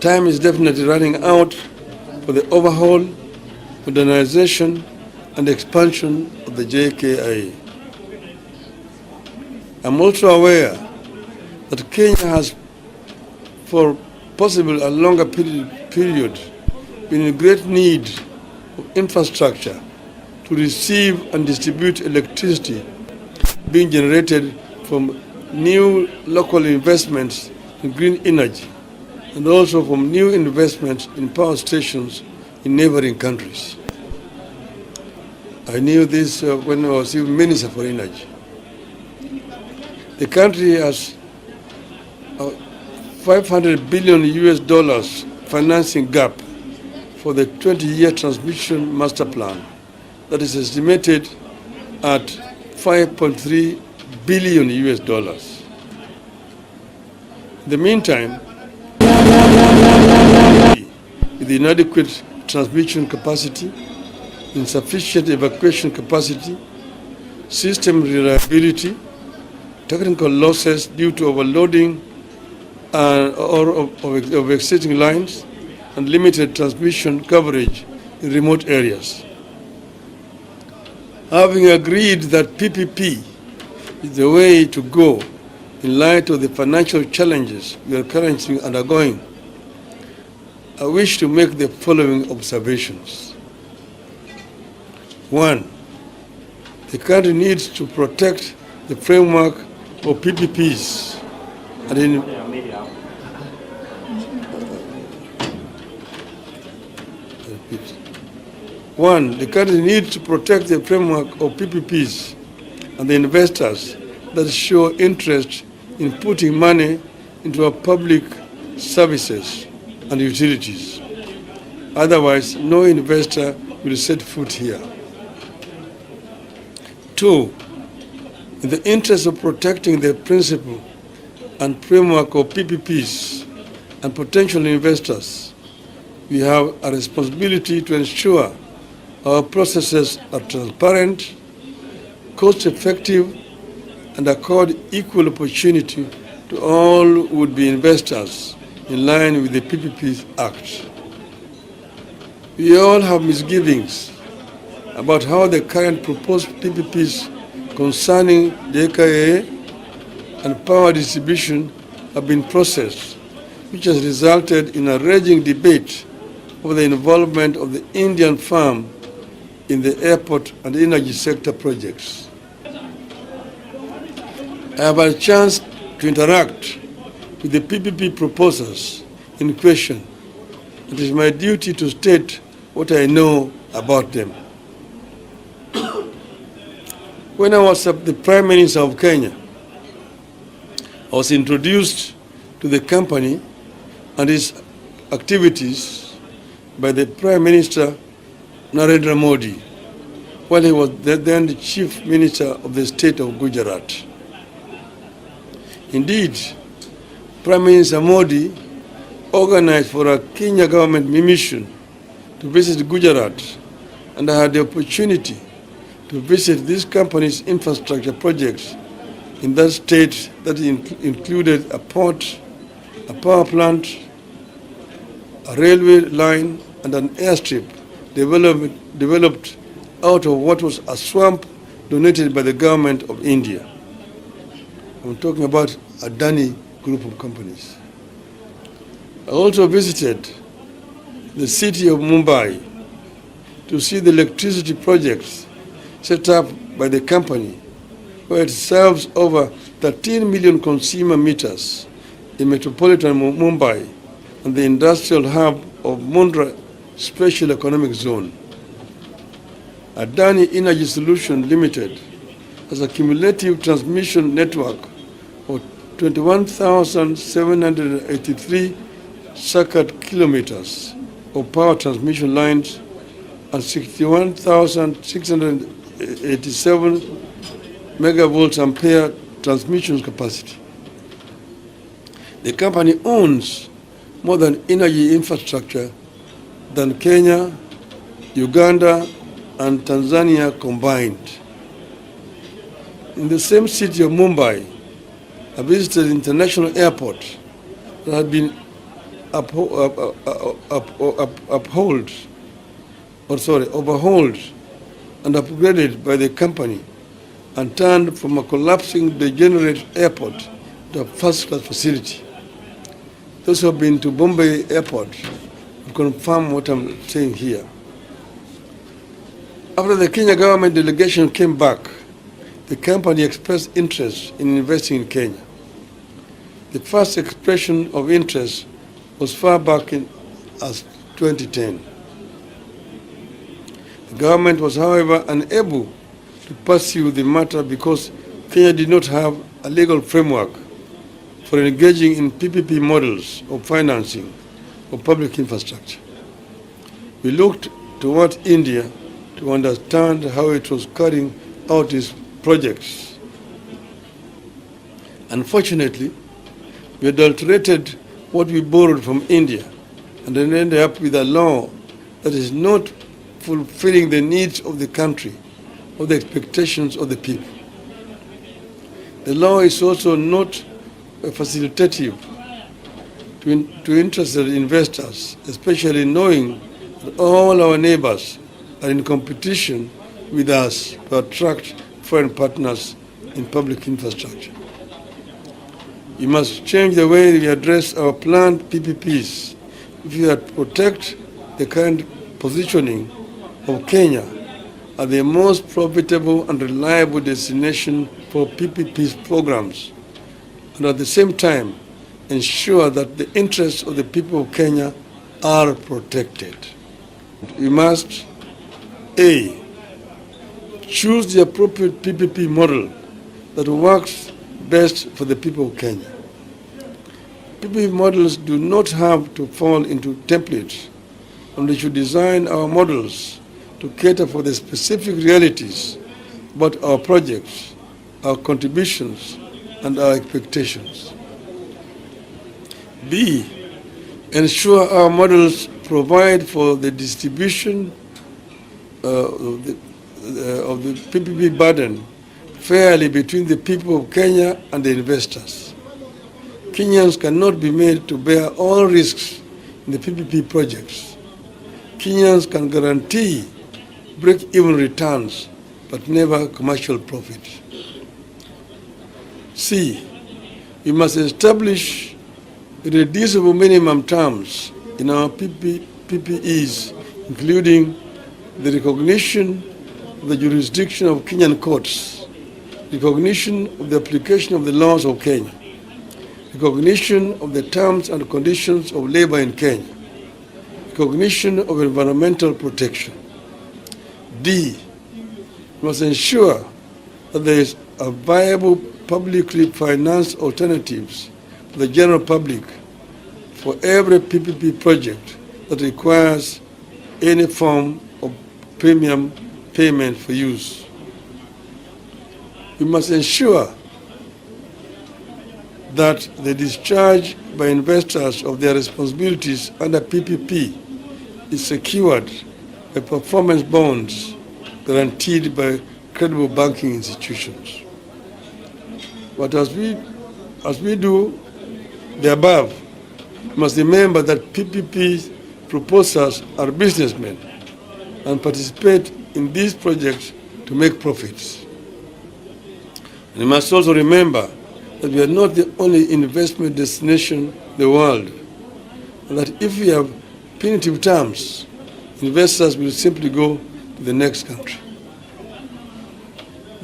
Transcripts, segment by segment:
time is definitely running out for the overhaul, modernization, and expansion of the JKIA. I'm also aware that Kenya has, for possibly a longer period, been in great need of infrastructure to receive and distribute electricity being generated from new local investments in green energy and also from new investments in power stations in neighboring countries. I knew this when I was even Minister for Energy. The country has 500 billion US dollars financing gap for the 20-year transmission master plan that is estimated at 5.3 billion US dollars. In the meantime, with inadequate transmission capacity, insufficient evacuation capacity, system reliability, technical losses due to overloading of existing lines, and limited transmission coverage in remote areas. Having agreed that PPP is the way to go in light of the financial challenges we are currently undergoing, I wish to make the following observations. 1. The country needs to protect the framework for PPPs and in the country needs to protect the framework of PPPs and the investors that show interest in putting money into our public services and utilities. Otherwise, no investor will set foot here. 2. In the interest of protecting the principle and framework of PPPs and potential investors, we have a responsibility to ensure our processes are transparent, cost-effective, and accord equal opportunity to all would-be investors in line with the PPP Act. We all have misgivings about how the current proposed PPPs concerning the JKIA and power distribution have been processed, which has resulted in a raging debate over the involvement of the Indian firm in the airport and energy sector projects. I have had a chance to interact with the PPP proposals in question. It is my duty to state what I know about them. When I was the Prime Minister of Kenya, I was introduced to the company and its activities by the Prime Minister Narendra Modi, while he was then the Chief Minister of the state of Gujarat. Indeed, Prime Minister Modi organized for a Kenya government mission to visit Gujarat, and I had the opportunity to visit this company's infrastructure projects in that state that included a port, a power plant, a railway line, and an airstrip developed out of what was a swamp donated by the government of India. I'm talking about Adani Group of companies. I also visited the city of Mumbai to see the electricity projects set up by the company, where it serves over 13 million consumer meters in metropolitan Mumbai and the industrial hub of Mundra Special Economic Zone. Adani Energy Solution Limited has a cumulative transmission network of 21,783 circuit kilometers of power transmission lines and 61,687 megavolts ampere transmission capacity. The company owns more than energy infrastructure than Kenya, Uganda, and Tanzania combined. In the same city of Mumbai, I visited the international airport that had been overhauled and upgraded by the company and turned from a collapsing, degenerate airport to a first-class facility. Those who have been to Bombay Airport will confirm what I'm saying here. After the Kenya government delegation came back, the company expressed interest in investing in Kenya. The first expression of interest was far back as 2010. The government was, however, unable to pursue the matter because Kenya did not have a legal framework for engaging in PPP models of financing of public infrastructure. We looked toward India to understand how it was carrying out its projects. Unfortunately, we adulterated what we borrowed from India and then ended up with a law that is not fulfilling the needs of the country or the expectations of the people. The law is also not facilitative to interested investors, especially knowing that all our neighbors are in competition with us to attract foreign partners in public infrastructure. We must change the way we address our planned PPPs if we are to protect the current positioning of Kenya as the most profitable and reliable destination for PPP programs, and at the same time ensure that the interests of the people of Kenya are protected. We must, A, choose the appropriate PPP model that works best for the people of Kenya. PPP models do not have to fall into templates, and we should design our models to cater for the specific realities about our projects, our contributions, and our expectations. B, ensure our models provide for the distribution of the PPP burden fairly between the people of Kenya and the investors. Kenyans cannot be made to bear all risks in the PPP projects. Kenyans can guarantee break-even returns, but never commercial profits. C, we must establish reducible minimum terms in our PPEs, including the recognition of the jurisdiction of Kenyan courts, recognition of the application of the laws of Kenya, recognition of the terms and conditions of labor in Kenya, recognition of environmental protection. D, we must ensure that there is a viable publicly financed alternatives to the general public for every PPP project that requires any form of premium payment for use. We must ensure that the discharge by investors of their responsibilities under PPP is secured by performance bonds guaranteed by credible banking institutions. But as we do the above, we must remember that PPP proposers are businessmen and participate in these projects to make profits. And we must also remember that we are not the only investment destination in the world, and that if we have punitive terms, investors will simply go to the next country.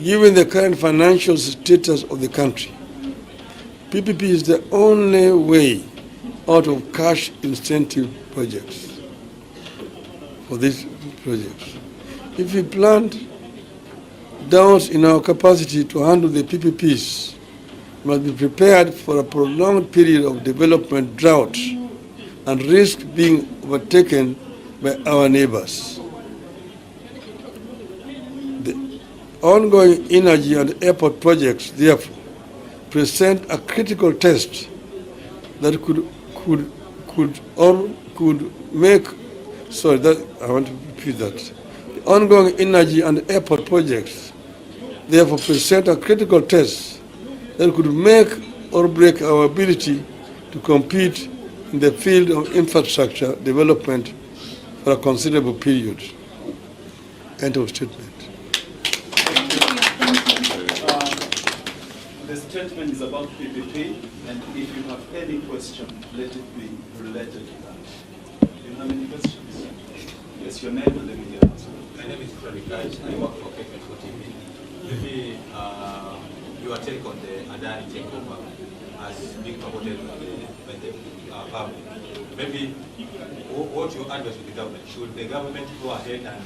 Given the current financial status of the country, PPP is the only way out of cash incentive projects for these projects. If we plant doubts in our capacity to handle the PPPs, we must be prepared for a prolonged period of development drought and risk being overtaken by our neighbors. The ongoing energy and airport projects, therefore, present a critical test that The ongoing energy and airport projects, therefore, present a critical test that could make or break our ability to compete in the field of infrastructure development for a considerable period. End of statement. The statement is about PPP, and if you have any question, let it be related to that. Do you have any questions? Yes, your name and then we get answer. My name is Raila. I work for KPFO TV. Maybe your take on the Adani takeover as being promoted by the public. Maybe what you advise with the government? Should the government go ahead and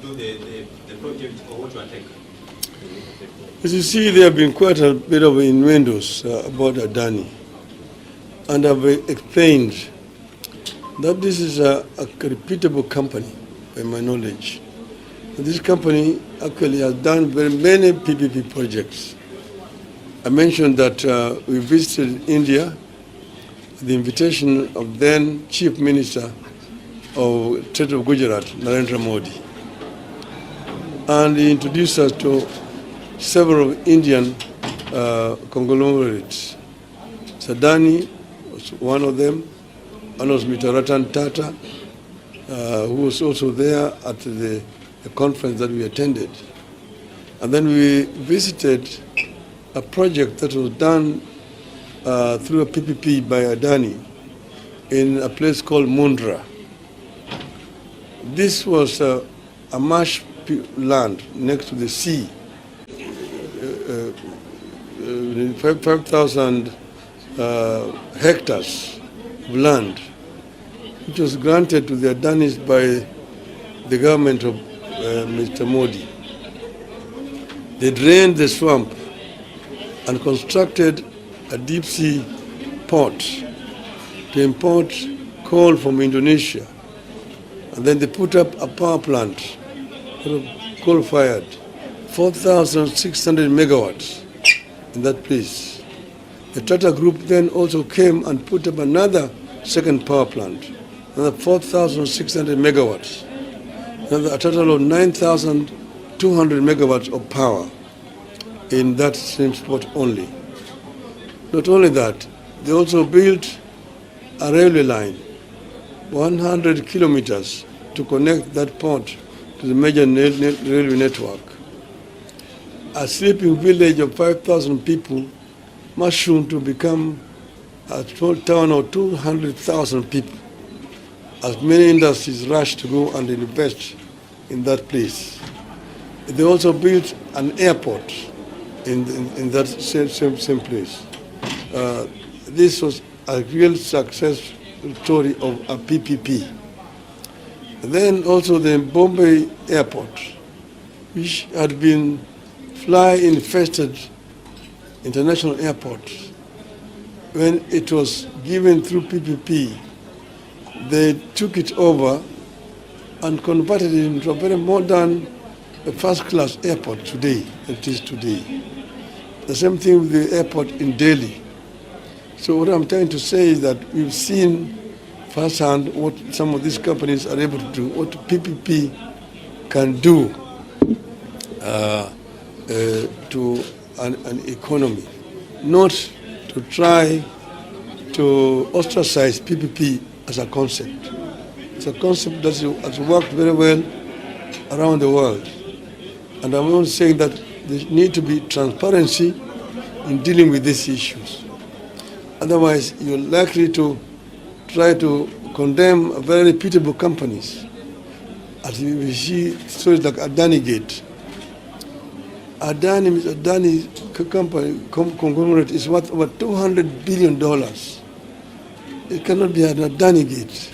do the project, or what your take? As you see, there have been quite a bit of innuendos about Adani. And I've explained that this is a reputable company, by my knowledge. And this company actually has done very many PPP projects. I mentioned that we visited India at the invitation of then Chief Minister of State of Gujarat, Narendra Modi. And he introduced us to several Indian conglomerates. Adani was one of them, and was Mr. Ratan Tata, who was also there at the conference that we attended. And then we visited a project that was done through a PPP by Adani in a place called Mundra. This was a marsh land next to the sea. 5,000 hectares of land, which was granted to the Adanis by the government of Mr. Modi. They drained the swamp and constructed a deep sea port to import coal from Indonesia. And then they put up a power plant, coal-fired, 4,600 megawatts in that place. The Tata Group then also came and put up another second power plant, another 4,600 megawatts, a total of 9,200 megawatts of power in that same spot only. Not only that, they also built a railway line, 100 kilometers, to connect that port to the major railway network. A sleeping village of 5,000 people mushroomed to become a town of 200,000 people, as many industries rushed to go and invest in that place. They also built an airport in that same place. This was a real success story of a PPP. Then also the Bombay airport, which had been fly-infested international airport. When it was given through PPP, they took it over and converted it into a very modern, first-class airport today, it is today. The same thing with the airport in Delhi. So what I'm trying to say is that we've seen firsthand what some of these companies are able to do, what PPP can do to an economy, not to try to ostracize PPP as a concept. It's a concept that has worked very well around the world. And I'm only saying that there needs to be transparency in dealing with these issues. Otherwise, you're likely to try to condemn very reputable companies. As we see stories like Adani Gate. Adani company, conglomerate is worth over $200 billion. It cannot be an Adani Gate.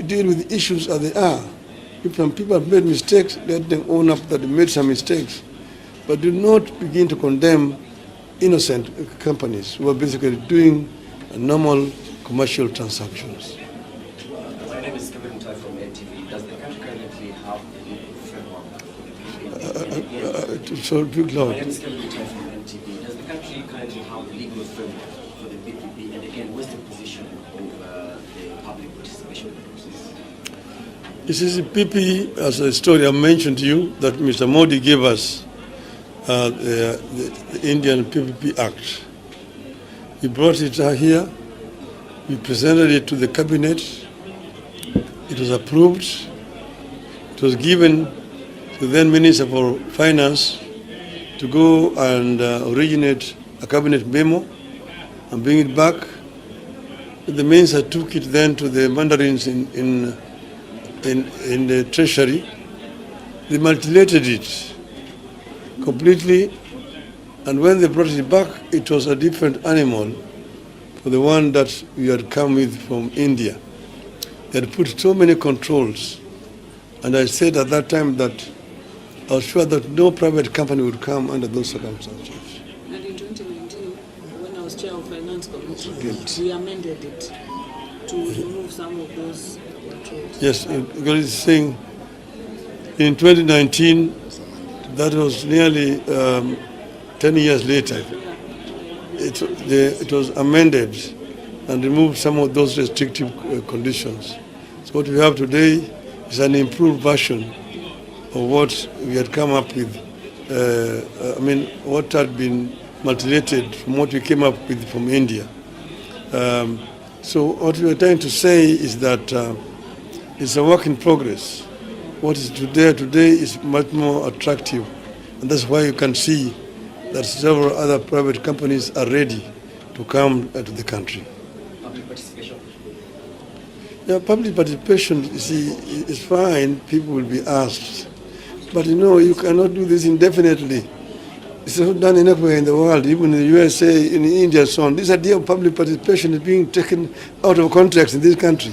Deal with the issues as they are. If some people have made mistakes, let them own up that they made some mistakes. But do not begin to condemn innocent companies who are basically doing normal commercial transactions. My name is Kevin Tai from NTV. Does the country currently have a legal framework for the So big loud. My name is Kevin Tai from NTV. Does the country currently have a legal framework for the PPP? And again, what's the position of the public participation process? This is a PP, as a story I mentioned to you, that Mr. Modi gave us the Indian PPP Act. We brought it here. We presented it to the cabinet. It was approved. It was given to the then Minister for Finance to go and originate a cabinet memo and bring it back. The minister took it then to the mandarins in the treasury. They manipulated it completely, and when they brought it back, it was a different animal for the one that we had come with from India. They had put so many controls, and I said at that time that I was sure that no private company would come under those circumstances. And in 2019, when I was chair of Finance Committee, we amended it to remove some of those controls. Yes, because it's saying in 2019, that was nearly 10 years later, it was amended and removed some of those restrictive conditions. So what we have today is an improved version of what we had come up with. What had been mutilated from what we came up with from India. So what we are trying to say is that it's a work in progress. What is today is much more attractive, and that's why you can see that several other private companies are ready to come to the country. Public participation? Yeah, public participation, you see, is fine. People will be asked. But you cannot do this indefinitely. It's not done anywhere in the world, even in the USA, in India, and so on. This idea of public participation is being taken out of context in this country.